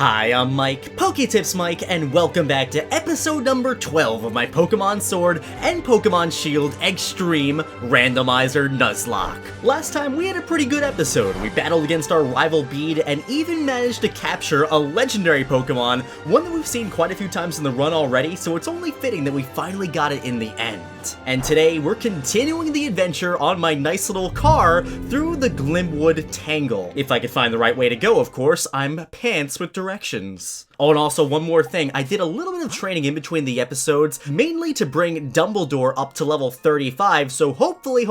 Hi, I'm Mike, PokeTips Mike, and welcome back to episode number 12 of my Pokemon Sword and Pokemon Shield Extreme Randomizer Nuzlocke. Last time we had a pretty good episode. We battled against our rival Bead and even managed to capture a legendary Pokemon, one that we've seen quite a few times in the run already, so it's only fitting that we finally got it in the end. And today we're continuing the adventure on my nice little car through the Glimwood Tangle. If I could find the right way to go, of course. I'm pants with directions. Oh, and also one more thing, I did a little bit of training in between the episodes, mainly to bring Dumbledore up to level 35, so hopefully,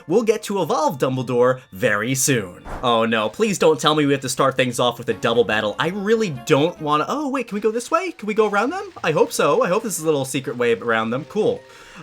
we'll get to evolve Dumbledore very soon. Oh no, please don't tell me we have to start things off with a double battle. I really don't want to— oh wait, can we go this way? Can we go around them? I hope so. I hope this is a little secret way around them. Cool.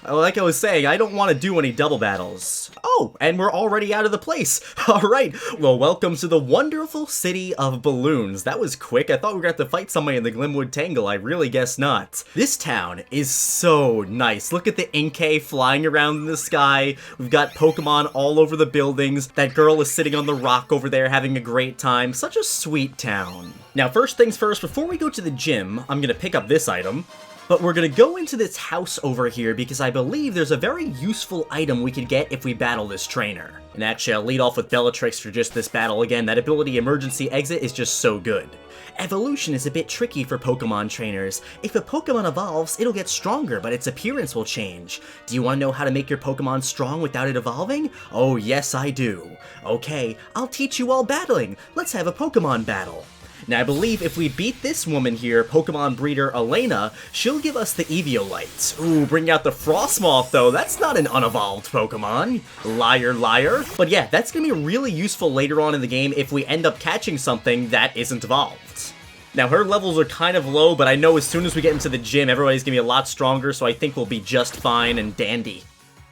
Like I was saying, I don't want to do any double battles. Oh, and we're already out of the place. Alright, well, welcome to the wonderful city of balloons. That was quick. I thought we were going to have to fight somebody in the Glimwood Tangle. I really guess not. This town is so nice. Look at the Inkay flying around in the sky. We've got Pokemon all over the buildings. That girl is sitting on the rock over there having a great time. Such a sweet town. Now, first things first, before we go to the gym, I'm going to pick up this item. But we're gonna go into this house over here because I believe there's a very useful item we could get if we battle this trainer. And actually, I'll lead off with Bellatrix for just this battle. Again, that ability Emergency Exit is just so good. Evolution is a bit tricky for Pokemon trainers. If a Pokemon evolves, it'll get stronger, but its appearance will change. Do you want to know how to make your Pokemon strong without it evolving? Oh yes, I do. Okay, I'll teach you all battling. Let's have a Pokemon battle. Now, I believe if we beat this woman here, Pokemon breeder Elena, she'll give us the Eviolite. Ooh, bring out the Frostmoth, though. That's not an unevolved Pokemon. Liar, liar. But yeah, that's gonna be really useful later on in the game if we end up catching something that isn't evolved. Now, her levels are kind of low, but I know as soon as we get into the gym, everybody's gonna be a lot stronger, so I think we'll be just fine and dandy.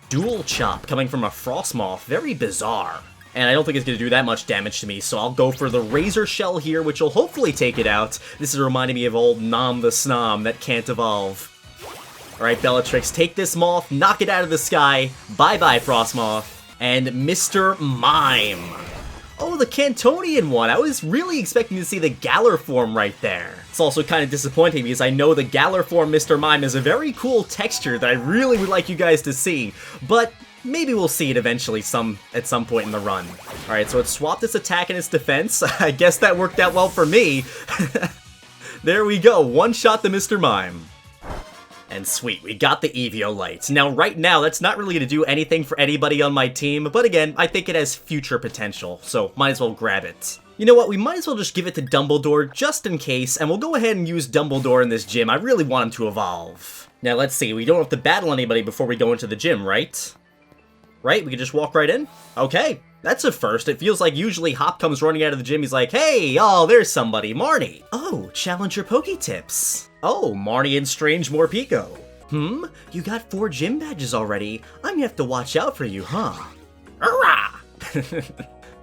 Dual Chop coming from a Frostmoth. Very bizarre. And I don't think it's going to do that much damage to me, so I'll go for the Razor Shell here, which will hopefully take it out. This is reminding me of old Nom the Snom that can't evolve. Alright, Bellatrix, take this moth, knock it out of the sky. Bye-bye, Frostmoth. And Mr. Mime. Oh, the Cantonian one. I was really expecting to see the Galar form right there. It's also kind of disappointing because I know the Galar form Mr. Mime is a very cool texture that I really would like you guys to see, but maybe we'll see it eventually at some point in the run. Alright, so it swapped its attack and its defense. I guess that worked out well for me. There we go, one shot to Mr. Mime. And sweet, we got the Eviolite. Now, right now, that's not really going to do anything for anybody on my team, but again, I think it has future potential, so might as well grab it. You know what, we might as well just give it to Dumbledore just in case, and we'll go ahead and use Dumbledore in this gym. I really want him to evolve. Now, let's see, we don't have to battle anybody before we go into the gym, right? Right? We can just walk right in? Okay, that's a first. It feels like usually Hop comes running out of the gym, he's like, hey, oh, there's somebody, Marnie. Oh, Challenger PokeTips. Oh, Marnie and Strange Morpeko. You got 4 gym badges already. I'm gonna have to watch out for you, huh? Hurrah!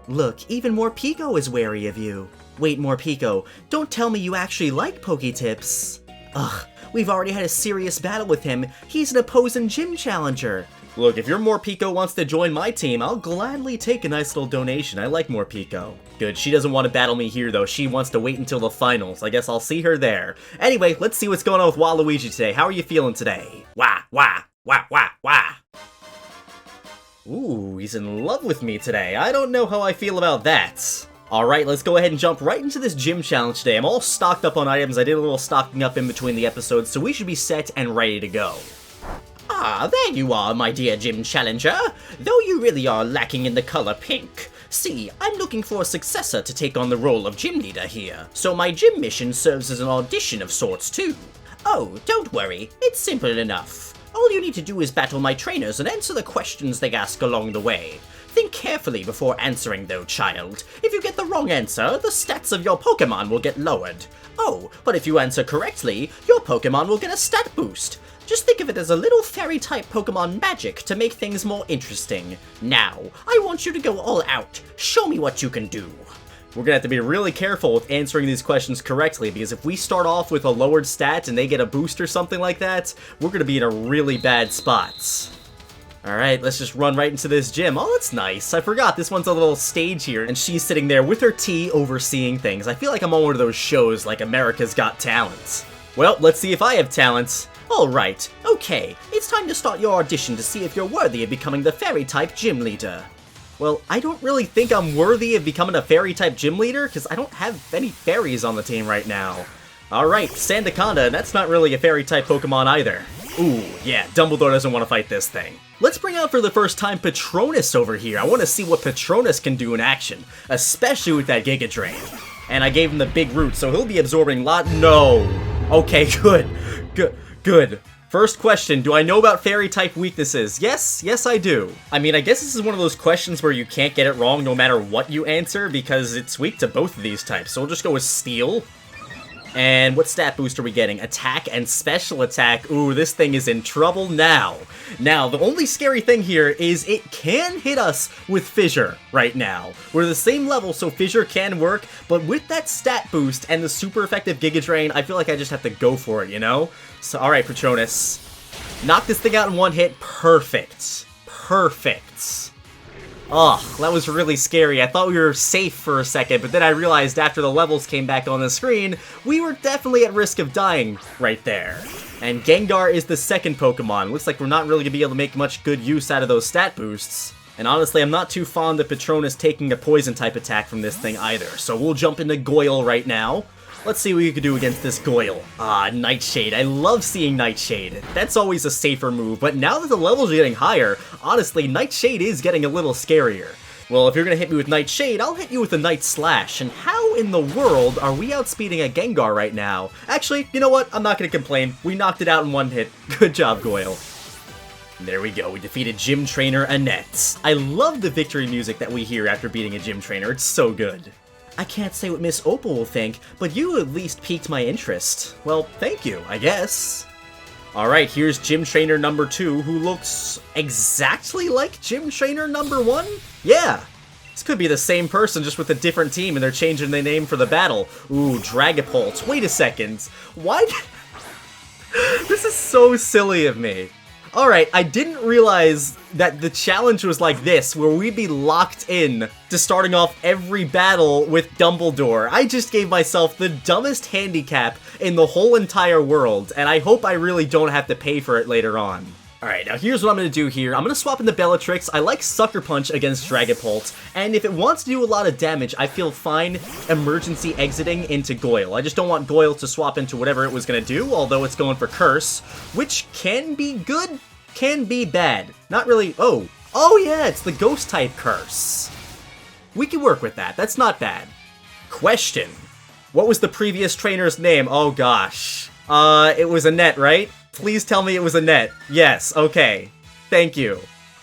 Look, even Morpeko is wary of you. Wait, Morpeko, don't tell me you actually like PokeTips. Ugh, we've already had a serious battle with him. He's an opposing gym challenger. Look, if your Morpeko wants to join my team, I'll gladly take a nice little donation. I like Morpeko. Good, she doesn't want to battle me here, though. She wants to wait until the finals. I guess I'll see her there. Anyway, let's see what's going on with Waluigi today. How are you feeling today? Wah, wah, wah, wah, wah. Ooh, he's in love with me today. I don't know how I feel about that. Alright, let's go ahead and jump right into this gym challenge today. I'm all stocked up on items. I did a little stocking up in between the episodes, so we should be set and ready to go. Ah, there you are, my dear gym challenger. Though you really are lacking in the color pink. See, I'm looking for a successor to take on the role of gym leader here, so my gym mission serves as an audition of sorts too. Oh, don't worry, it's simple enough. All you need to do is battle my trainers and answer the questions they ask along the way. Think carefully before answering though, child. If you get the wrong answer, the stats of your Pokemon will get lowered. Oh, but if you answer correctly, your Pokemon will get a stat boost. Just think of it as a little fairy-type Pokemon magic to make things more interesting. Now, I want you to go all out. Show me what you can do. We're gonna have to be really careful with answering these questions correctly, because if we start off with a lowered stat and they get a boost or something like that, we're gonna be in a really bad spot. Alright, let's just run right into this gym. Oh, that's nice. I forgot, this one's a little stage here, and she's sitting there with her tea overseeing things. I feel like I'm on one of those shows like America's Got Talent. Well, let's see if I have talent. Alright, okay, it's time to start your audition to see if you're worthy of becoming the fairy-type gym leader. Well, I don't really think I'm worthy of becoming a fairy-type gym leader, because I don't have any fairies on the team right now. Alright, Sandaconda, that's not really a fairy-type Pokemon either. Ooh, yeah, Dumbledore doesn't want to fight this thing. Let's bring out for the first time Patronus over here. I want to see what Patronus can do in action, especially with that Giga Drain. And I gave him the big root, so he'll be absorbing No! Okay, good. First question, do I know about fairy-type weaknesses? Yes, I do. I mean, I guess this is one of those questions where you can't get it wrong no matter what you answer, because it's weak to both of these types, so we'll just go with Steel. And what stat boost are we getting? Attack and special attack. Ooh, this thing is in trouble now. Now, the only scary thing here is it can hit us with Fissure right now. We're the same level, so Fissure can work, but with that stat boost and the super effective Giga Drain, I feel like I just have to go for it, you know? So, alright, Patronus. Knock this thing out in one hit. Perfect. Ugh, that was really scary. I thought we were safe for a second, but then I realized after the levels came back on the screen, we were definitely at risk of dying right there. And Gengar is the second Pokemon. Looks like we're not really going to be able to make much good use out of those stat boosts. And honestly, I'm not too fond of Patronus taking a Poison-type attack from this thing either, so we'll jump into Goyle right now. Let's see what you can do against this Goyle. Ah, Nightshade. I love seeing Nightshade. That's always a safer move, but now that the levels are getting higher, honestly, Nightshade is getting a little scarier. Well, if you're gonna hit me with Nightshade, I'll hit you with a Night Slash, and how in the world are we outspeeding a Gengar right now? Actually, you know what? I'm not gonna complain. We knocked it out in one hit. Good job, Goyle. There we go, we defeated Gym Trainer Annette. I love the victory music that we hear after beating a Gym Trainer, it's so good. I can't say what Miss Opal will think, but you at least piqued my interest. Well, thank you, I guess. Alright, here's Gym Trainer number 2, who looks exactly like Gym Trainer number 1? Yeah! This could be the same person, just with a different team, and they're changing the name for the battle. Ooh, Dragapult. Wait a second. Why This is so silly of me. Alright, I didn't realize that the challenge was like this, where we'd be locked in to starting off every battle with Dumbledore. I just gave myself the dumbest handicap in the whole entire world, and I hope I really don't have to pay for it later on. Alright, now here's what I'm going to do here. I'm going to swap into Bellatrix. I like Sucker Punch against Dragapult, and if it wants to do a lot of damage, I feel fine emergency exiting into Goyle. I just don't want Goyle to swap into whatever it was going to do, although it's going for Curse, which can be good, can be bad. Not really. Oh yeah, it's the Ghost-type Curse. We can work with that. That's not bad. Question. What was the previous trainer's name? Oh gosh. It was Annette, right? Please tell me it was Annette. Yes, okay. Thank you.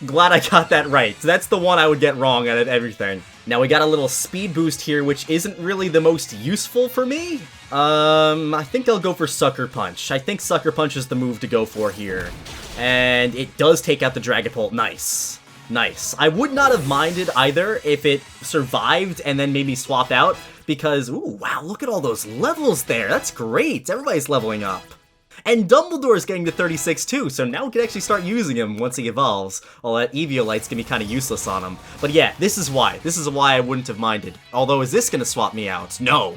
Glad I got that right. That's the one I would get wrong out of everything. Now we got a little speed boost here, which isn't really the most useful for me. I think I'll go for Sucker Punch. I think Sucker Punch is the move to go for here. And it does take out the Dragapult. Nice. Nice. I would not have minded either if it survived and then maybe swap out, because, ooh, wow, look at all those levels there. That's great. Everybody's leveling up. And Dumbledore's getting to 36 too, so now we can actually start using him once he evolves. Well, that Eviolite's gonna be kind of useless on him. But yeah, this is why. This is why I wouldn't have minded. Although, is this gonna swap me out? No.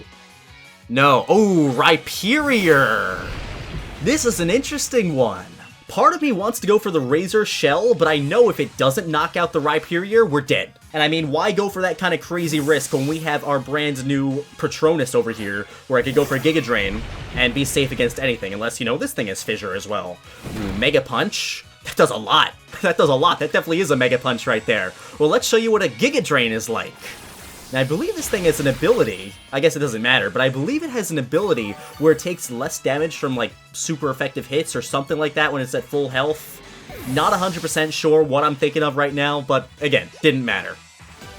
No. Oh, Rhyperior! This is an interesting one. Part of me wants to go for the Razor Shell, but I know if it doesn't knock out the Rhyperior, we're dead. And I mean, why go for that kind of crazy risk when we have our brand new Patronus over here, where I could go for Giga Drain and be safe against anything, unless, you know, this thing has Fissure as well. Ooh, Mega Punch? That does a lot. That does a lot. That definitely is a Mega Punch right there. Well, let's show you what a Giga Drain is like. Now, I believe this thing has an ability, I guess it doesn't matter, but I believe it has an ability where it takes less damage from, like, super effective hits or something like that when it's at full health. Not 100% sure what I'm thinking of right now, but again, didn't matter.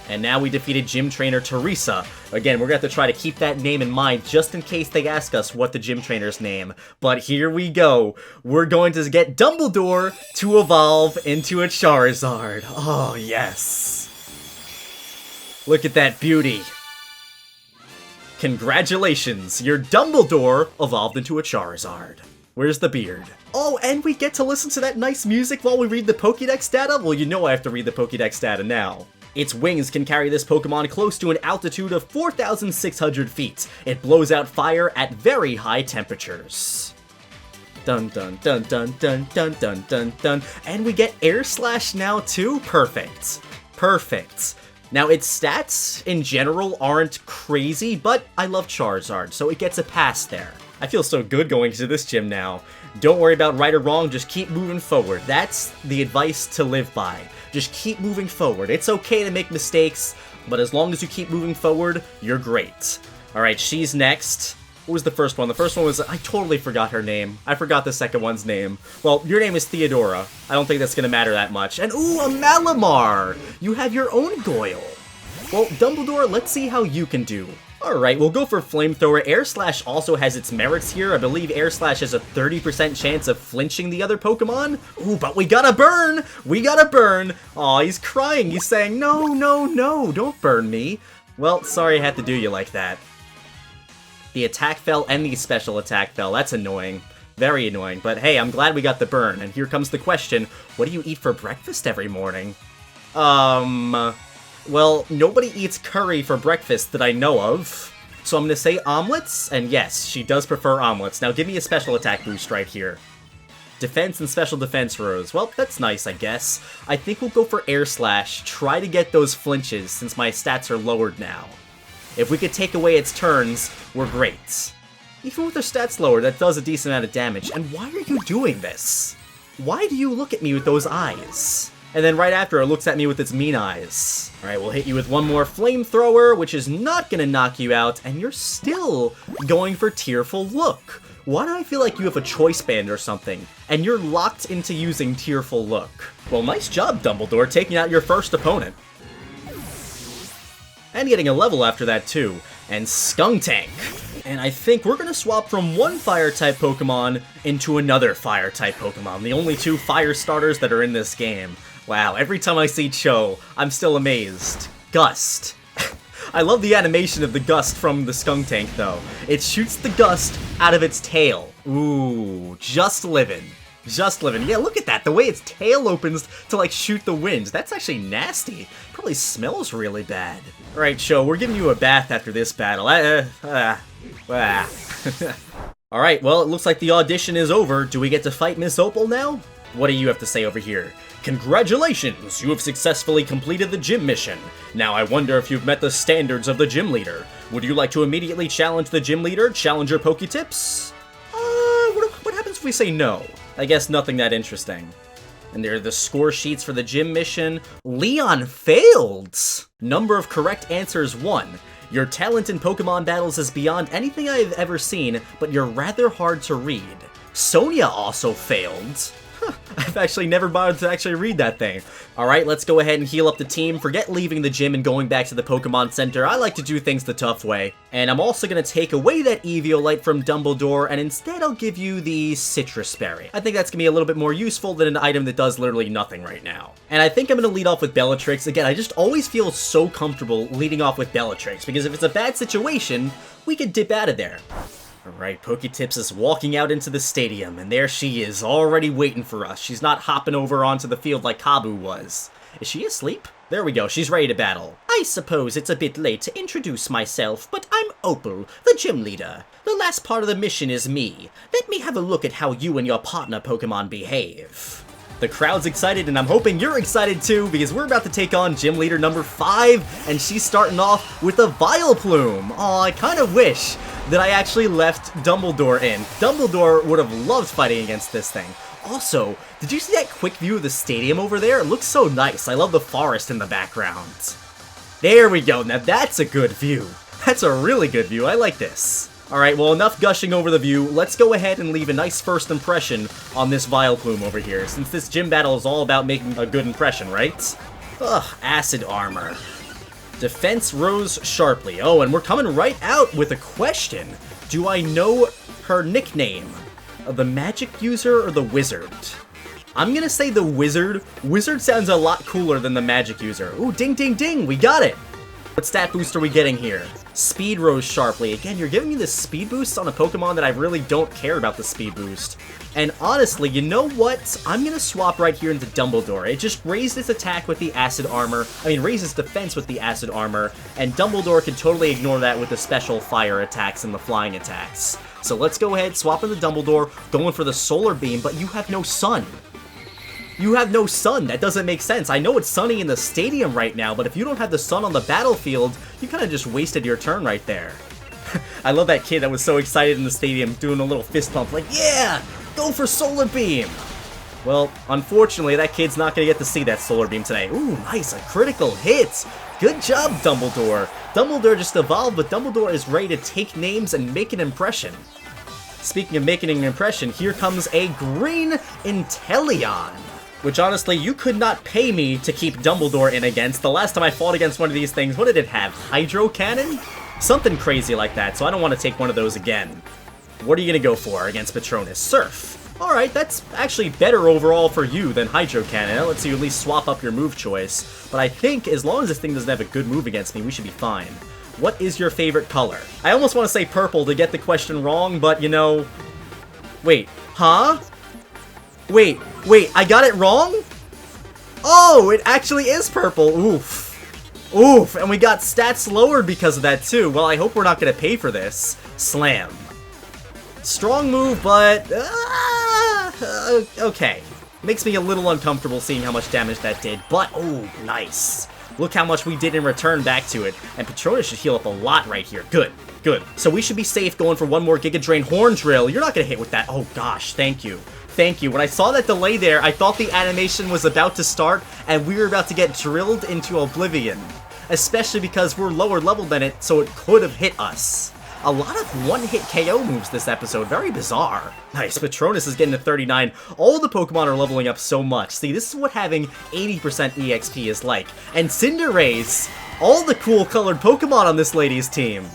And now we defeated Gym Trainer Teresa. Again, we're going to have to try to keep that name in mind just in case they ask us what the Gym Trainer's name. But here we go. We're going to get Dumbledore to evolve into a Charizard. Oh, yes. Look at that beauty. Congratulations, your Dumbledore evolved into a Charizard. Where's the beard? Oh, and we get to listen to that nice music while we read the Pokédex data? Well, you know I have to read the Pokédex data now. Its wings can carry this Pokemon close to an altitude of 4,600 feet. It blows out fire at very high temperatures. Dun dun dun dun dun dun dun dun dun. And we get Air Slash now too? Perfect. Perfect. Now, its stats, in general, aren't crazy, but I love Charizard, so it gets a pass there. I feel so good going to this gym now. Don't worry about right or wrong, just keep moving forward. That's the advice to live by. Just keep moving forward. It's okay to make mistakes, but as long as you keep moving forward, you're great. Alright, she's next. What was the first one? The first one was... I totally forgot her name. I forgot the second one's name. Well, your name is Theodora. I don't think that's gonna matter that much. And ooh, a Malamar! You have your own Goyle. Well, Dumbledore, let's see how you can do. Alright, we'll go for Flamethrower. Air Slash also has its merits here. I believe Air Slash has a 30% chance of flinching the other Pokemon. Ooh, but we gotta burn! We gotta burn! Aw, he's crying. He's saying, no, no, no, don't burn me. Well, sorry I had to do you like that. The attack fell and the special attack fell. That's annoying. Very annoying. But hey, I'm glad we got the burn. And here comes the question. What do you eat for breakfast every morning? Well, nobody eats curry for breakfast that I know of. So I'm gonna say omelets, and yes, she does prefer omelets. Now give me a special attack boost right here. Defense and special defense rose. Well, that's nice, I guess. I think we'll go for Air Slash. Try to get those flinches, since my stats are lowered now. If we could take away its turns, we're great. Even with her stats lower, that does a decent amount of damage. And why are you doing this? Why do you look at me with those eyes? And then right after, it looks at me with its mean eyes. Alright, we'll hit you with one more Flamethrower, which is not gonna knock you out, and you're still going for Tearful Look. Why do I feel like you have a choice band or something, and you're locked into using Tearful Look? Well, nice job, Dumbledore, taking out your first opponent. And getting a level after that, too. And Skuntank. And I think we're gonna swap from one Fire-type Pokemon into another Fire-type Pokemon. The only two Fire starters that are in this game. Wow, every time I see Cho, I'm still amazed. Gust. I love the animation of the Gust from the Skuntank, though. It shoots the Gust out of its tail. Ooh, just living. Just living. Yeah, look at that. The way its tail opens to, like, shoot the wind. That's actually nasty. Probably smells really bad. Alright, Cho, we're giving you a bath after this battle. Alright, well, it looks like the audition is over. Do we get to fight Miss Opal now? What do you have to say over here? Congratulations! You have successfully completed the gym mission. Now I wonder if you've met the standards of the gym leader. Would you like to immediately challenge the gym leader? Challenge your PokeTips? What happens if we say no? I guess nothing that interesting. And there are the score sheets for the gym mission. Leon failed! Number of correct answers 1. Your talent in Pokemon battles is beyond anything I have ever seen, but you're rather hard to read. Sonia also failed. I've actually never bothered to actually read that thing. Alright, let's go ahead and heal up the team. Forget leaving the gym and going back to the Pokemon Center. I like to do things the tough way. And I'm also going to take away that Eviolite from Dumbledore, and instead I'll give you the Citrus Berry. I think that's going to be a little bit more useful than an item that does literally nothing right now. And I think I'm going to lead off with Bellatrix. Again, I just always feel so comfortable leading off with Bellatrix, because if it's a bad situation, we can dip out of there. Alright, PokeTips is walking out into the stadium, and there she is, already waiting for us. She's not hopping over onto the field like Kabu was. Is she asleep? There we go, she's ready to battle. I suppose it's a bit late to introduce myself, but I'm Opal, the gym leader. The last part of the mission is me. Let me have a look at how you and your partner Pokemon behave. The crowd's excited, and I'm hoping you're excited too, because we're about to take on gym leader number 5, and she's starting off with a Vileplume. Aw, I kind of wish that I actually left Dumbledore in. Dumbledore would have loved fighting against this thing. Also, did you see that quick view of the stadium over there? It looks so nice. I love the forest in the background. There we go. Now that's a good view. That's a really good view. I like this. Alright, well, enough gushing over the view. Let's go ahead and leave a nice first impression on this Vileplume over here, since this gym battle is all about making a good impression, right? Ugh, acid armor. Defense rose sharply. Oh, and we're coming right out with a question. Do I know her nickname? The magic user or the wizard? I'm gonna say the wizard. Wizard sounds a lot cooler than the magic user. Ooh, ding, ding, ding, we got it. What stat boost are we getting here? Speed rose sharply. Again, you're giving me this speed boost on a Pokemon that I really don't care about the speed boost. And honestly, you know what? I'm gonna swap right here into Dumbledore. It just raised its attack with the acid armor. Raises defense with the acid armor. And Dumbledore can totally ignore that with the special fire attacks and the flying attacks. So let's go ahead, swap into Dumbledore, going for the solar beam, but you have no sun. You have no sun. That doesn't make sense. I know it's sunny in the stadium right now, but if you don't have the sun on the battlefield, you kind of just wasted your turn right there. I love that kid that was so excited in the stadium doing a little fist pump like, yeah, go for solar beam. Well, unfortunately, that kid's not going to get to see that solar beam today. Ooh, nice, a critical hit. Good job, Dumbledore. Dumbledore just evolved, but Dumbledore is ready to take names and make an impression. Speaking of making an impression, here comes a green Inteleon. Which, honestly, you could not pay me to keep Dumbledore in against. The last time I fought against one of these things, what did it have? Hydro Cannon? Something crazy like that, so I don't want to take one of those again. What are you going to go for against Patronus? Surf. Alright, that's actually better overall for you than Hydro Cannon. That lets you at least swap up your move choice. But I think as long as this thing doesn't have a good move against me, we should be fine. What is your favorite color? I almost want to say purple to get the question wrong, but you know... Wait, huh? Wait, I got it wrong? Oh, it actually is purple. Oof. Oof, and we got stats lowered because of that too. Well, I hope we're not going to pay for this. Slam. Strong move, but... okay. Makes me a little uncomfortable seeing how much damage that did, but... Oh, nice. Look how much we did in return back to it. And Patronus should heal up a lot right here. Good, good. So we should be safe going for one more Giga Drain Horn Drill. You're not going to hit with that. Oh, gosh, thank you. Thank you. When I saw that delay there, I thought the animation was about to start and we were about to get drilled into oblivion. Especially because we're lower level than it, so it could have hit us. A lot of one-hit KO moves this episode. Very bizarre. Nice. Patronus is getting to 39. All the Pokemon are leveling up so much. See, this is what having 80% EXP is like. And Cinderace, all the cool colored Pokemon on this lady's team.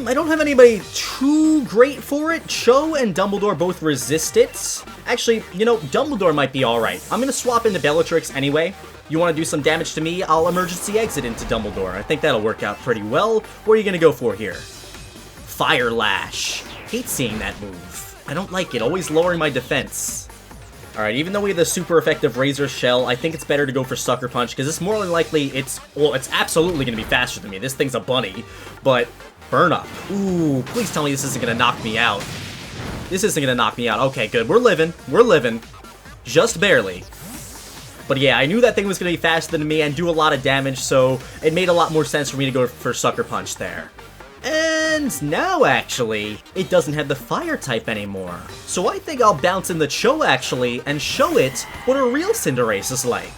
I don't have anybody too great for it. Cho and Dumbledore both resist it. Actually, you know, Dumbledore might be alright. I'm gonna swap into Bellatrix anyway. You want to do some damage to me? I'll emergency exit into Dumbledore. I think that'll work out pretty well. What are you gonna go for here? Fire Lash. Hate seeing that move. I don't like it. Always lowering my defense. Alright, even though we have the super effective Razor Shell, I think it's better to go for Sucker Punch, because it's more than likely, it's absolutely going to be faster than me. This thing's a bunny. But, Burn Up. Ooh, please tell me this isn't going to knock me out. This isn't going to knock me out. Okay, good. We're living. We're living. Just barely. But yeah, I knew that thing was going to be faster than me and do a lot of damage, so it made a lot more sense for me to go for Sucker Punch there. And now, actually, it doesn't have the fire type anymore. So I think I'll bounce in the Cho, actually, and show it what a real Cinderace is like.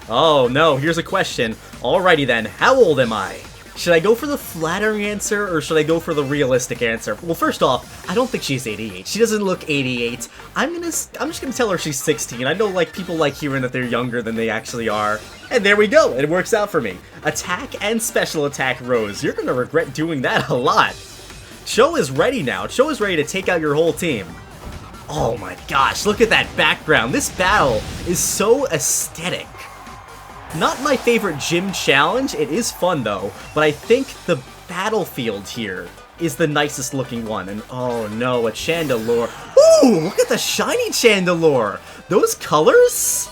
Oh, no, here's a question. Alrighty then, how old am I? Should I go for the flattering answer, or should I go for the realistic answer? Well, first off, I don't think she's 88. She doesn't look 88. I'm just gonna tell her she's 16. I know, like, people like hearing that they're younger than they actually are. And there we go, it works out for me. Attack and special attack rose. You're gonna regret doing that a lot. Cho is ready now. Cho is ready to take out your whole team. Oh my gosh, look at that background. This battle is so aesthetic. Not my favorite gym challenge, it is fun though, but I think the battlefield here is the nicest looking one. And oh no, a Chandelure. Ooh, look at the shiny Chandelure. Those colors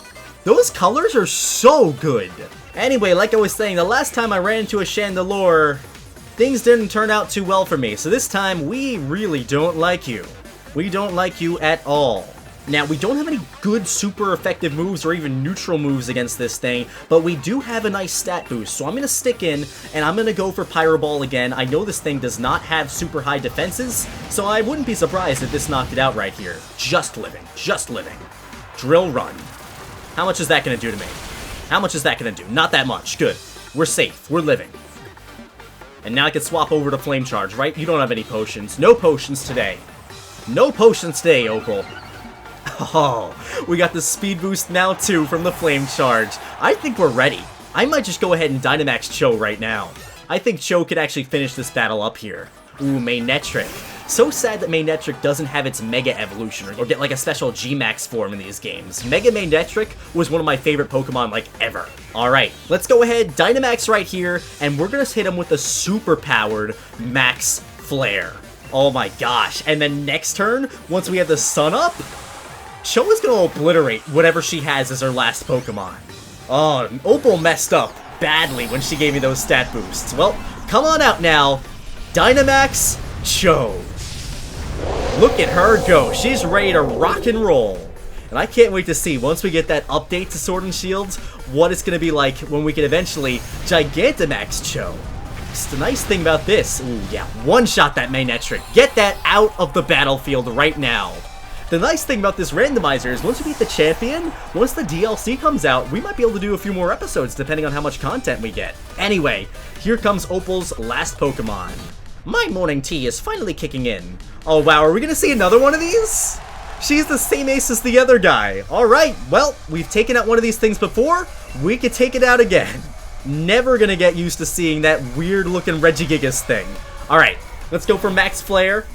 are so good. Anyway, like I was saying, the last time I ran into a Chandelure, things didn't turn out too well for me. So this time, we really don't like you. We don't like you at all. Now, we don't have any good super effective moves or even neutral moves against this thing, but we do have a nice stat boost, so I'm going to stick in, and I'm going to go for Pyro Ball again. I know this thing does not have super high defenses, so I wouldn't be surprised if this knocked it out right here. Just living. Just living. Drill Run. How much is that going to do to me? How much is that going to do? Not that much. Good. We're safe. We're living. And now I can swap over to Flame Charge, right? You don't have any potions. No potions today. No potions today, Opal. Oh, we got the speed boost now too from the Flame Charge. I think we're ready. I might just go ahead and Dynamax Cho right now. I think Cho could actually finish this battle up here. Ooh, Manectric. So sad that Magnetric doesn't have its Mega Evolution or get like a special G-Max form in these games. Mega Magnetric was one of my favorite Pokemon like ever. Alright, let's go ahead, Dynamax right here, and we're gonna hit him with a super powered Max Flare. Oh my gosh, and then next turn, once we have the Sun up, Cho is gonna obliterate whatever she has as her last Pokemon. Oh, Opal messed up badly when she gave me those stat boosts. Well, come on out now, Dynamax Cho. Look at her go, she's ready to rock and roll. And I can't wait to see, once we get that update to Sword and Shield, what it's gonna be like when we can eventually Gigantamax Cho. The nice thing about this, ooh yeah, one-shot that Magnetric. Get that out of the battlefield right now. The nice thing about this randomizer is once we beat the champion, once the DLC comes out, we might be able to do a few more episodes depending on how much content we get. Anyway, here comes Opal's last Pokemon. My morning tea is finally kicking in. Oh wow, are we gonna see another one of these? She's the same ace as the other guy. Alright, well, we've taken out one of these things before, we could take it out again. Never gonna get used to seeing that weird looking Regigigas thing. Alright, let's go for Max Flare.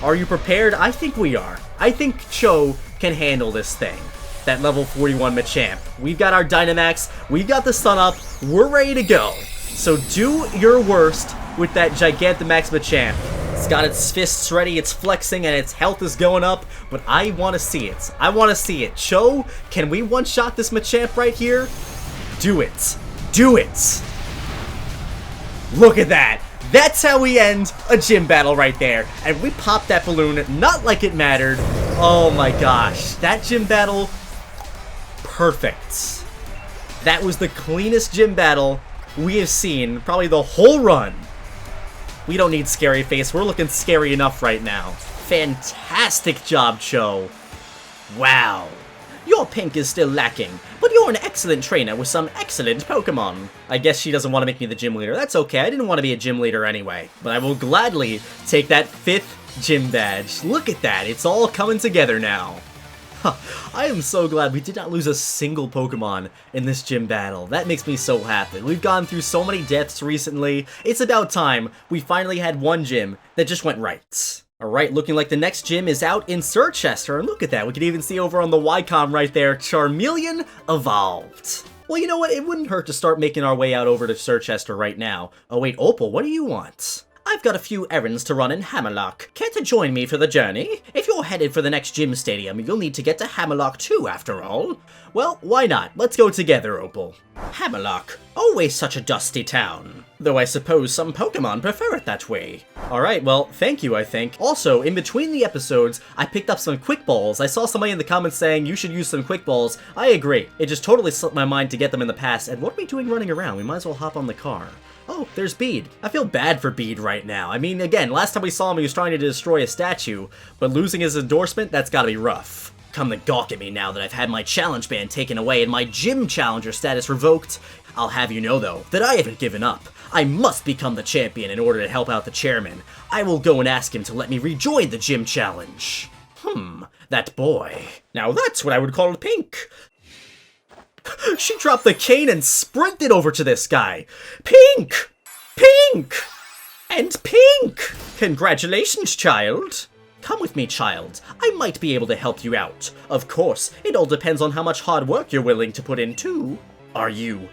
Are you prepared? I think we are. I think Cho can handle this thing. That level 41 Machamp. We've got our Dynamax, we've got the Sun up, we're ready to go. So do your worst with that Gigantamax Machamp. It's got its fists ready, it's flexing, and its health is going up, but I want to see it. I want to see it. Cho, can we one-shot this Machamp right here? Do it. Do it! Look at that! That's how we end a gym battle right there. And we popped that balloon, not like it mattered. Oh my gosh. That gym battle, perfect. That was the cleanest gym battle we have seen, probably the whole run. We don't need Scary Face, we're looking scary enough right now. Fantastic job, Cho. Wow. Your pink is still lacking, but you're an excellent trainer with some excellent Pokemon. I guess she doesn't want to make me the gym leader. That's okay, I didn't want to be a gym leader anyway. But I will gladly take that 5th gym badge. Look at that, it's all coming together now. I am so glad we did not lose a single Pokemon in this gym battle. That makes me so happy. We've gone through so many deaths recently. It's about time we finally had one gym that just went right. Alright, looking like the next gym is out in Circhester, and look at that, we can even see over on the Wycom right there, Charmeleon evolved. Well, you know what, it wouldn't hurt to start making our way out over to Circhester right now. Oh wait, Opal, what do you want? I've got a few errands to run in Hammerlocke. Care to join me for the journey? If you're headed for the next gym stadium, you'll need to get to Hammerlocke too, after all. Well, why not? Let's go together, Opal. Hammerlocke, always such a dusty town. Though I suppose some Pokemon prefer it that way. Alright, well, thank you, I think. Also, in between the episodes, I picked up some Quick Balls. I saw somebody in the comments saying you should use some Quick Balls. I agree. It just totally slipped my mind to get them in the past, and what are we doing running around? We might as well hop on the car. Oh, there's Bede. I feel bad for Bede right now. I mean, again, last time we saw him, he was trying to destroy a statue, but losing his endorsement, that's gotta be rough. Come to gawk at me now that I've had my challenge band taken away and my gym challenger status revoked. I'll have you know, though, that I haven't given up. I must become the champion in order to help out the chairman. I will go and ask him to let me rejoin the gym challenge. That boy. Now that's what I would call pink. She dropped the cane and sprinted over to this guy. Pink! Pink! And pink! Congratulations, child. Come with me, child. I might be able to help you out. Of course, it all depends on how much hard work you're willing to put in, too. Are you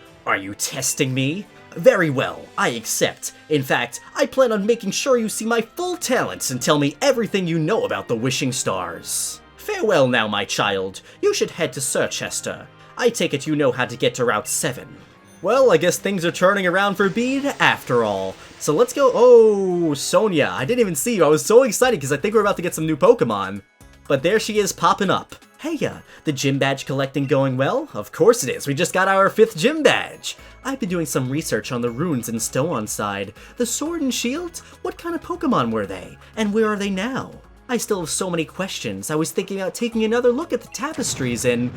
testing me? Very well, I accept. In fact, I plan on making sure you see my full talents and tell me everything you know about the Wishing Stars. Farewell now, my child. You should head to Circhester. I take it you know how to get to Route 7. Well, I guess things are turning around for Bede after all. So let's go. Oh, Sonia, I didn't even see you. I was so excited because I think we're about to get some new Pokemon. But there she is popping up. Hey, the gym badge collecting going well? Of course it is. We just got our 5th gym badge. I've been doing some research on the runes in Stowonside. The Sword and Shield? What kind of Pokemon were they? And where are they now? I still have so many questions. I was thinking about taking another look at the tapestries and...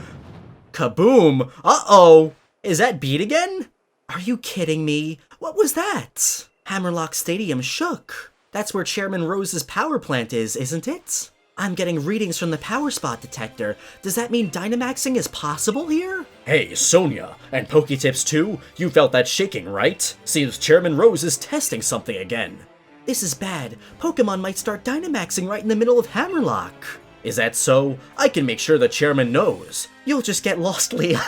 Kaboom! Uh-oh! Is that Bede again? Are you kidding me? What was that? Hammerlocke Stadium shook. That's where Chairman Rose's power plant is, isn't it? I'm getting readings from the power spot detector. Does that mean Dynamaxing is possible here? Hey, Sonia, and PokeTips too? You felt that shaking, right? Seems Chairman Rose is testing something again. This is bad. Pokemon might start Dynamaxing right in the middle of Hammerlocke. Is that so? I can make sure the chairman knows. You'll just get lost, Leon.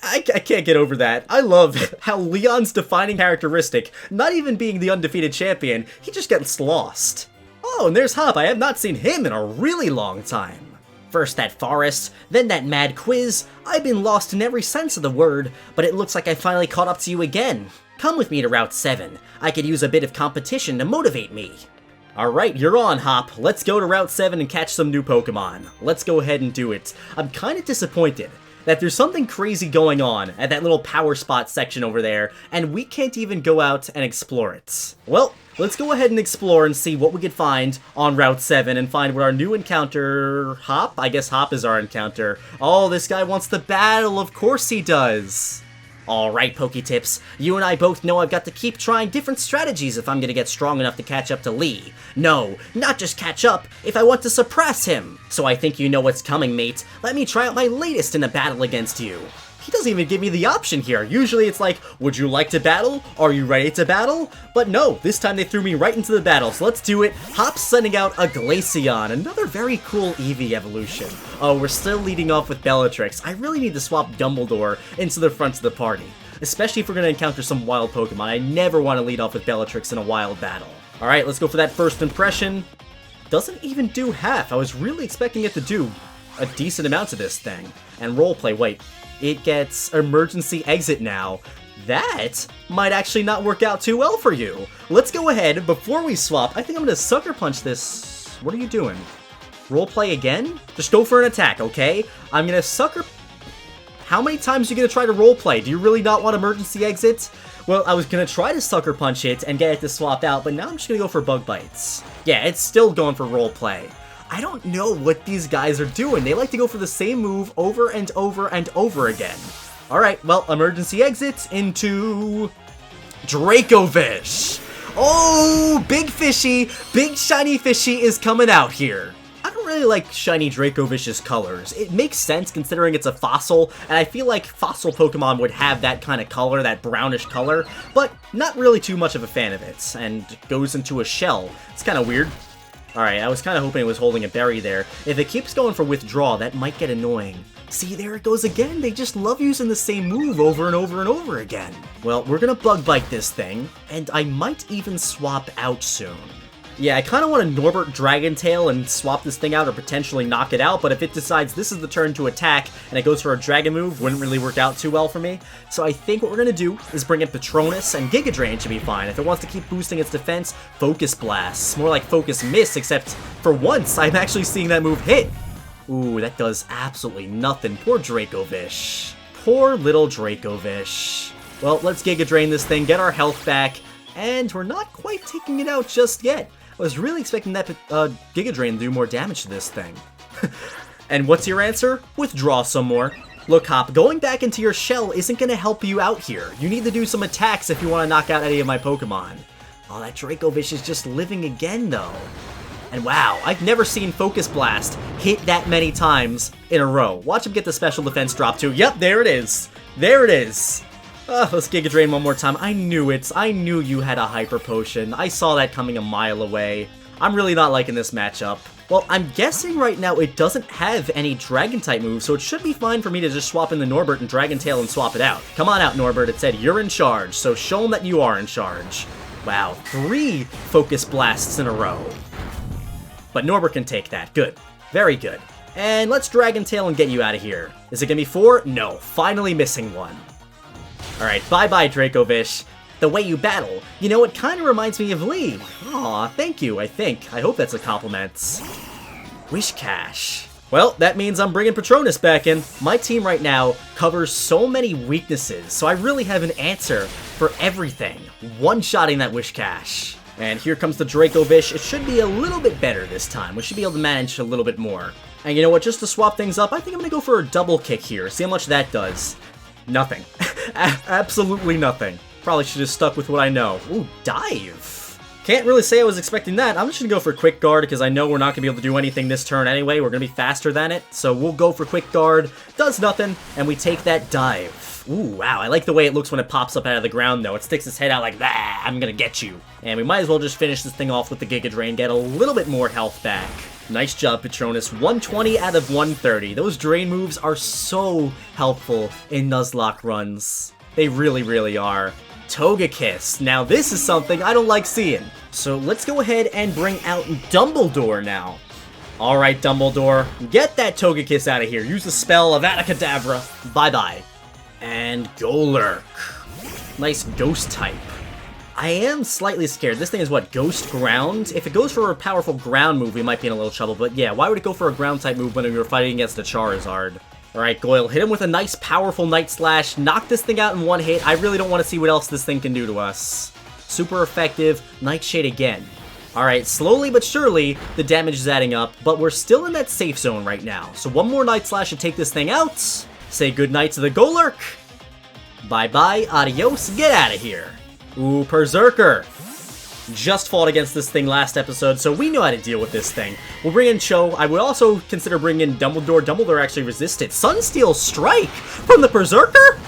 I can't get over that. I love how Leon's defining characteristic, not even being the undefeated champion, he just gets lost. Oh, and there's Hop. I have not seen him in a really long time. First that forest, then that mad quiz. I've been lost in every sense of the word, but it looks like I finally caught up to you again. Come with me to Route 7. I could use a bit of competition to motivate me. Alright, you're on, Hop. Let's go to Route 7 and catch some new Pokemon. Let's go ahead and do it. I'm kinda disappointed that there's something crazy going on at that little power spot section over there, and we can't even go out and explore it. Well, let's go ahead and explore and see what we could find on Route 7 and find what our new encounter... Hop? I guess Hop is our encounter. Oh, this guy wants the battle. Of course he does. Alright, PokeTips, you and I both know I've got to keep trying different strategies if I'm gonna get strong enough to catch up to Lee. No, not just catch up, if I want to suppress him. So I think you know what's coming, mate. Let me try out my latest in a battle against you. He doesn't even give me the option here. Usually it's like, would you like to battle? Are you ready to battle? But no, this time they threw me right into the battle, so let's do it. Hop's sending out a Glaceon, another very cool Eevee evolution. Oh, we're still leading off with Bellatrix. I really need to swap Dumbledore into the front of the party, especially if we're going to encounter some wild Pokemon. I never want to lead off with Bellatrix in a wild battle. Alright, let's go for that first impression. Doesn't even do half. I was really expecting it to do a decent amount of this thing. And roleplay, wait. It gets emergency exit now. That might actually not work out too well for you. Let's go ahead, before we swap, I think I'm gonna Sucker Punch this. What are you doing? Roleplay again? Just go for an attack, okay? I'm gonna Sucker... How many times are you gonna try to roleplay? Do you really not want emergency exit? Well, I was gonna try to Sucker Punch it and get it to swap out, but now I'm just gonna go for Bug Bites. Yeah, it's still going for roleplay. I don't know what these guys are doing. They like to go for the same move over and over and over again. Alright, well, emergency exits into... Dracovish! Oh, big fishy, big shiny fishy is coming out here. I don't really like shiny Dracovish's colors. It makes sense considering it's a fossil, and I feel like fossil Pokemon would have that kind of color, that brownish color, but not really too much of a fan of it, and goes into a shell. It's kind of weird. Alright, I was kind of hoping it was holding a berry there. If it keeps going for withdraw, that might get annoying. See, there it goes again. They just love using the same move over and over and over again. Well, we're gonna Bug Bite this thing, and I might even swap out soon. Yeah, I kind of want to Norbert Dragon Tail and swap this thing out or potentially knock it out, but if it decides this is the turn to attack and it goes for a Dragon move, wouldn't really work out too well for me. So I think what we're going to do is bring in Patronus, and Giga Drain should be fine. If it wants to keep boosting its defense, Focus Blast. More like Focus Miss, except for once I'm actually seeing that move hit. Ooh, that does absolutely nothing. Poor Dracovish. Poor little Dracovish. Well, let's Giga Drain this thing, get our health back, and we're not quite taking it out just yet. I was really expecting that Giga Drain to do more damage to this thing. And what's your answer? Withdraw some more. Look, Hop, going back into your shell isn't going to help you out here. You need to do some attacks if you want to knock out any of my Pokemon. Oh, that Dracovish is just living again, though. And wow, I've never seen Focus Blast hit that many times in a row. Watch him get the special defense drop, too. Yep, there it is. There it is. Let's Giga Drain one more time. I knew it. I knew you had a Hyper Potion. I saw that coming a mile away. I'm really not liking this matchup. Well, I'm guessing right now it doesn't have any Dragon-type moves, so it should be fine for me to just swap in the Norbert and Dragon Tail and swap it out. Come on out, Norbert. It said you're in charge, so show him that you are in charge. Wow, 3 Focus Blasts in a row. But Norbert can take that. Good. Very good. And let's Dragon Tail and get you out of here. Is it gonna be 4? No. Finally missing one. Alright, bye-bye, Dracovish. The way you battle, you know, it kind of reminds me of Lee. Aw, thank you, I think. I hope that's a compliment. Wishcash. Well, that means I'm bringing Patronus back in. My team right now covers so many weaknesses, so I really have an answer for everything. One-shotting that Wishcash. And here comes the Dracovish. It should be a little bit better this time. We should be able to manage a little bit more. And you know what, just to swap things up, I think I'm going to go for a double kick here. See how much that does. Nothing. Absolutely nothing. Probably should have stuck with what I know. Ooh, dive. Can't really say I was expecting that. I'm just going to go for Quick Guard because I know we're not going to be able to do anything this turn anyway. We're going to be faster than it. So we'll go for Quick Guard. Does nothing. And we take that dive. Ooh, wow, I like the way it looks when it pops up out of the ground, though. It sticks its head out like, ah, I'm gonna get you. And we might as well just finish this thing off with the Giga Drain, get a little bit more health back. Nice job, Patronus. 120 out of 130. Those drain moves are so helpful in Nuzlocke runs. They really, really are. Togekiss. Now, this is something I don't like seeing. So let's go ahead and bring out Dumbledore now. Alright, Dumbledore. Get that Togekiss out of here. Use the spell of Avada-Kedavra. Bye-bye. And Golurk. Nice ghost type. I am slightly scared. This thing is what, Ghost Ground? If it goes for a powerful ground move, we might be in a little trouble. But yeah, why would it go for a ground type move when we were fighting against a Charizard? Alright, Goyle, hit him with a nice powerful Night Slash. Knock this thing out in one hit. I really don't want to see what else this thing can do to us. Super effective. Nightshade again. Alright, slowly but surely, the damage is adding up, but we're still in that safe zone right now. So one more Night Slash should take this thing out. Say goodnight to the Golurk. Bye-bye, adios, get out of here. Ooh, Berserker. Just fought against this thing last episode, so we know how to deal with this thing. We'll bring in Cho. I would also consider bringing in Dumbledore. Dumbledore actually resisted. Sunsteel Strike from the Berserker?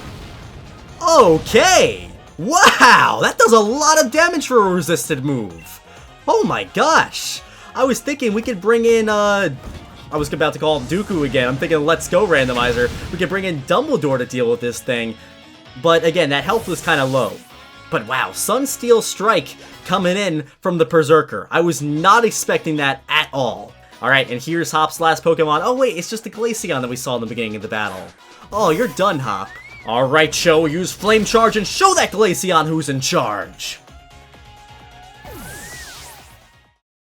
Okay. Wow, that does a lot of damage for a resisted move. Oh my gosh. I was thinking we could bring in, I was about to call him Dooku again. I'm thinking, let's go, Randomizer. We could bring in Dumbledore to deal with this thing. But again, that health was kind of low. But wow, Sunsteel Strike coming in from the Berserker. I was not expecting that at all. Alright, and here's Hop's last Pokemon. Oh wait, it's just the Glaceon that we saw in the beginning of the battle. Oh, you're done, Hop. Alright, Cho, use Flame Charge and show that Glaceon who's in charge.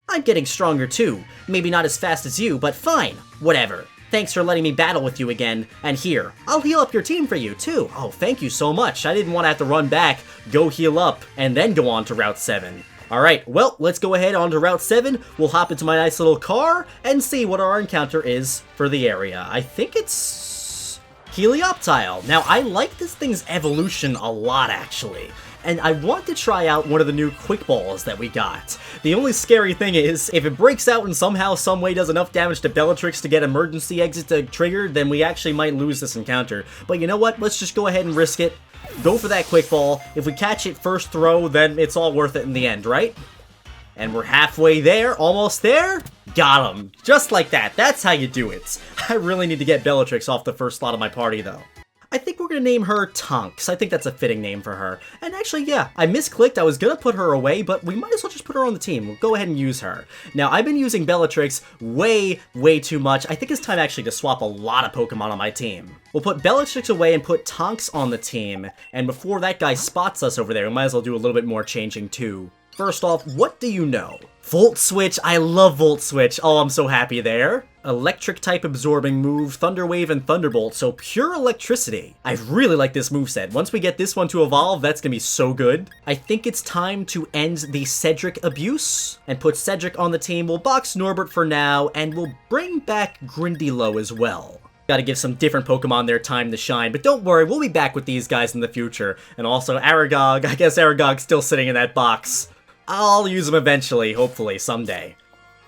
I'm getting stronger too. Maybe not as fast as you, but fine. Whatever. Thanks for letting me battle with you again. And here, I'll heal up your team for you too. Oh, thank you so much. I didn't want to have to run back, go heal up, and then go on to Route 7. Alright, well, let's go ahead on to Route 7. We'll hop into my nice little car and see what our encounter is for the area. I think it's Helioptile. Now, I like this thing's evolution a lot, actually. And I want to try out one of the new Quick Balls that we got. The only scary thing is, if it breaks out and somehow, someway does enough damage to Bellatrix to get emergency exit to trigger, then we actually might lose this encounter. But you know what? Let's just go ahead and risk it. Go for that Quick Ball. If we catch it first throw, then it's all worth it in the end, right? And we're halfway there, almost there. Got him. Just like that. That's how you do it. I really need to get Bellatrix off the first slot of my party, though. I think we're gonna name her Tonks. I think that's a fitting name for her. And actually, yeah, I misclicked. I was gonna put her away, but we might as well just put her on the team. We'll go ahead and use her. Now, I've been using Bellatrix way too much. I think it's time actually to swap a lot of Pokemon on my team. We'll put Bellatrix away and put Tonks on the team. And before that guy spots us over there, we might as well do a little bit more changing too. First off, what do you know? Volt Switch, I love Volt Switch. Oh, I'm so happy there. Electric type absorbing move, Thunder Wave and Thunderbolt, so pure electricity. I really like this moveset. Once we get this one to evolve, that's gonna be so good. I think it's time to end the Cedric abuse and put Cedric on the team. We'll box Norbert for now, and we'll bring back Grindylow as well. Gotta give some different Pokemon their time to shine, but don't worry, we'll be back with these guys in the future. And also Aragog, I guess Aragog's still sitting in that box. I'll use them eventually, hopefully, someday.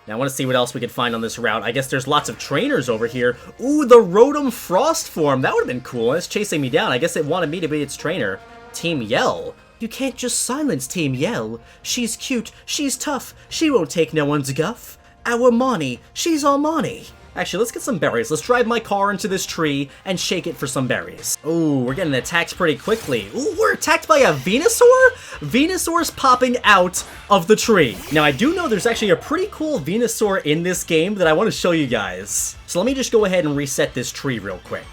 Now, I want to see what else we can find on this route. I guess there's lots of trainers over here. Ooh, the Rotom Frost form. That would have been cool. It's chasing me down. I guess it wanted me to be its trainer. Team Yell. You can't just silence Team Yell. She's cute. She's tough. She won't take no one's guff. Our Moni. She's all money. Actually, let's get some berries. Let's drive my car into this tree and shake it for some berries. Ooh, we're getting attacked pretty quickly. Ooh, we're attacked by a Venusaur? Venusaur's popping out of the tree. Now, I do know there's actually a pretty cool Venusaur in this game that I want to show you guys. So let me just go ahead and reset this tree real quick.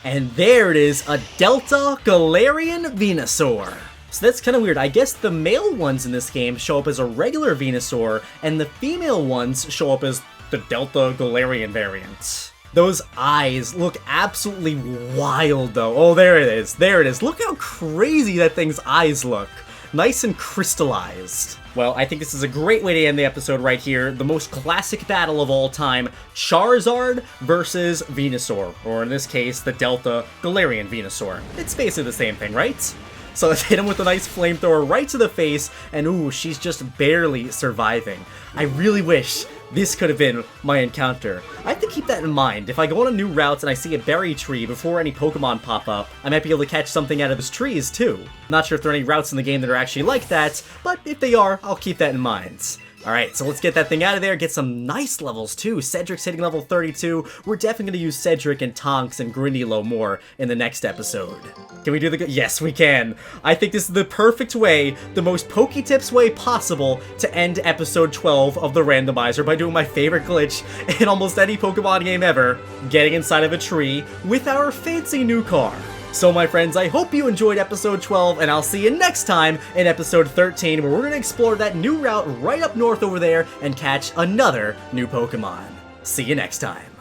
And there it is, a Delta Galarian Venusaur. So that's kind of weird. I guess the male ones in this game show up as a regular Venusaur, and the female ones show up as the Delta Galarian variant. Those eyes look absolutely wild, though. Oh, there it is. There it is. Look how crazy that thing's eyes look. Nice and crystallized. Well, I think this is a great way to end the episode right here. The most classic battle of all time, Charizard versus Venusaur. Or in this case, the Delta Galarian Venusaur. It's basically the same thing, right? So let's hit him with a nice flamethrower right to the face, and ooh, she's just barely surviving. I really wish this could have been my encounter. I have to keep that in mind. If I go on a new route and I see a berry tree before any Pokemon pop up, I might be able to catch something out of those trees too. Not sure if there are any routes in the game that are actually like that, but if they are, I'll keep that in mind. Alright, so let's get that thing out of there, get some nice levels too. Cedric's hitting level 32. We're definitely going to use Cedric and Tonks and Grindylow more in the next episode. Can we do the yes, we can. I think this is the perfect way, the most PokeTips way possible to end episode 12 of the randomizer by doing my favorite glitch in almost any Pokemon game ever, getting inside of a tree with our fancy new car. So my friends, I hope you enjoyed episode 12, and I'll see you next time in episode 13, where we're going to explore that new route right up north over there and catch another new Pokemon. See you next time.